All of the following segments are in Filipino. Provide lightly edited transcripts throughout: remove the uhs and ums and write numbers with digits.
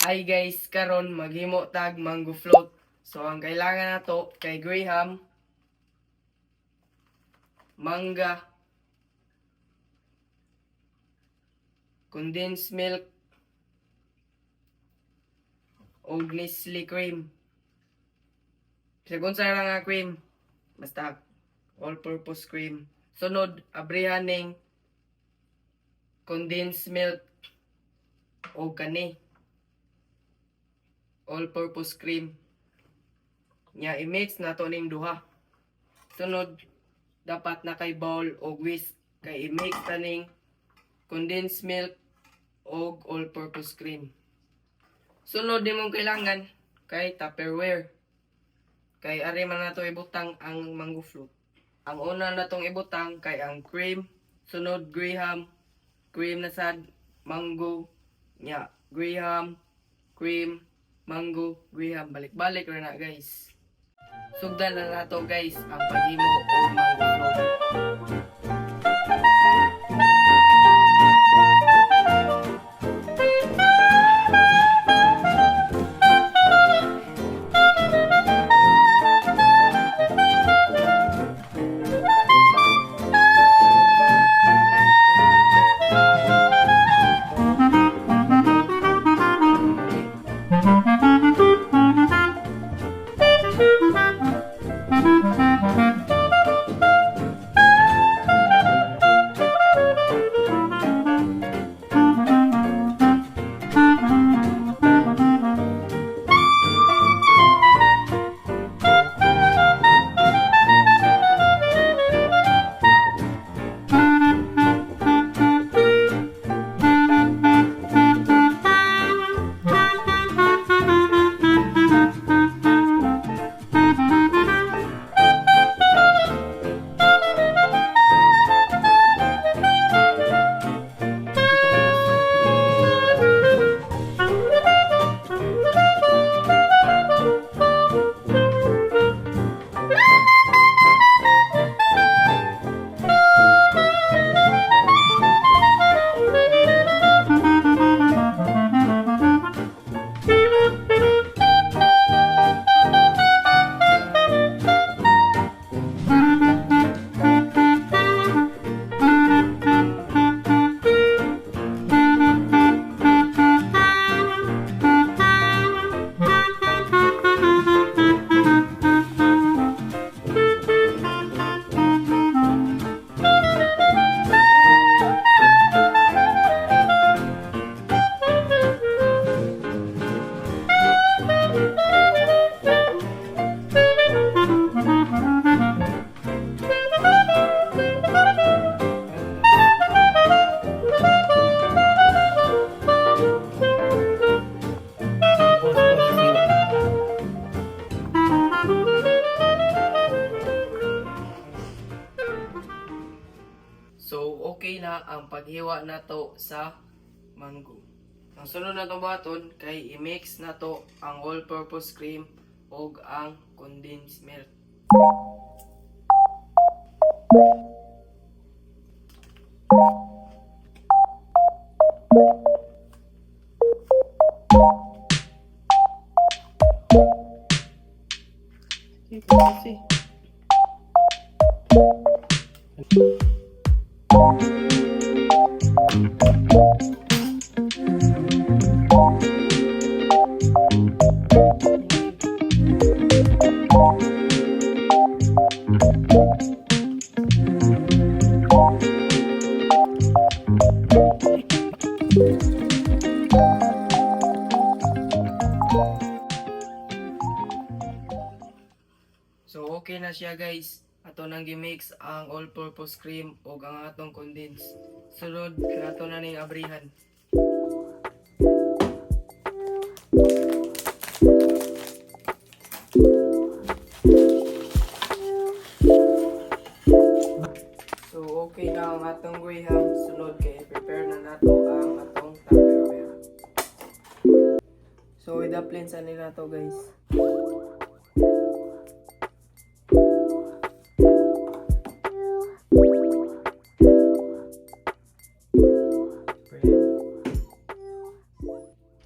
Hi guys, karon maghimo tag mango float. So ang kailangan nato kay graham, mangga, condensed milk, og Nestle cream. Sigun sa nga cream, basta all-purpose cream. Sunod, abrihan ning condensed milk o kani all-purpose cream. Nya i-mix nato ning duha. Sunod, dapat na kay bowl o whisk kay i-mix ta ning condensed milk o all-purpose cream. Sunod nimong kailangan kay Tupperware. Kay ari man nato ibutang ang mango float. Ang una natong ibutang kay ang cream, sunod graham, cream na sad, mango, nya graham, cream, mango, graham, balik-balik ra na guys. Sugdan na nato guys ang paghimo og mango float. So, okay na ang paghiwa nato sa mango. Ang sunod na buhaton kay i-mix nato ang all-purpose cream ug ang condensed milk. Kasi so okay na siya guys. Ato nang gimix ang all-purpose cream ug ang atong condensed. Sunod ato na ning abrihan. So okay na ang atong graham. Sunod kay prepare na nato ang atong Tupperware. So i-daplin sa nila to guys.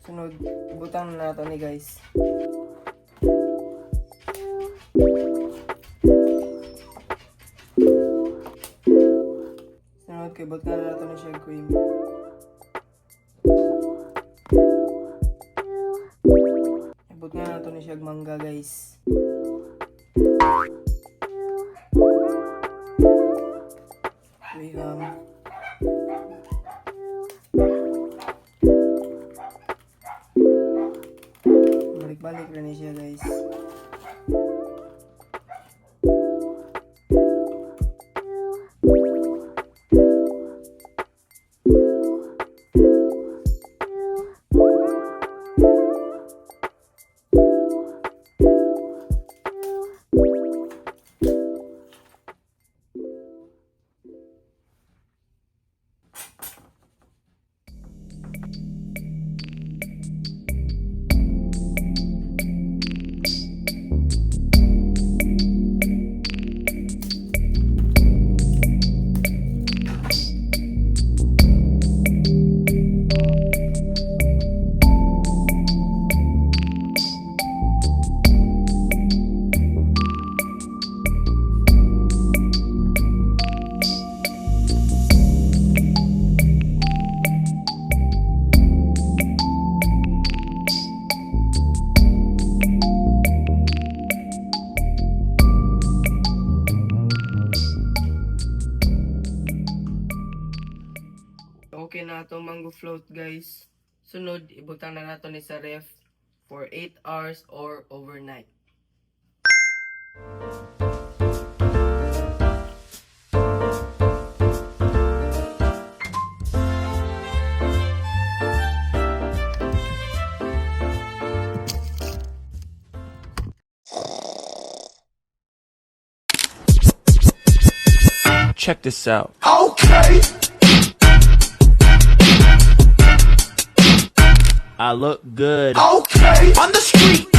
Sunod ibutang na nato ni guys. Sunod kay ibutang na nato ni siya cream. Ibutang na nato ni siya mangga guys. Wiham. Balik-balik rin siya guys. Okay na itong mango float guys. Sunod, ibutang na nato ni sa ref for 8 hours or overnight. Check this out. Okay. I look good. Okay. On the street.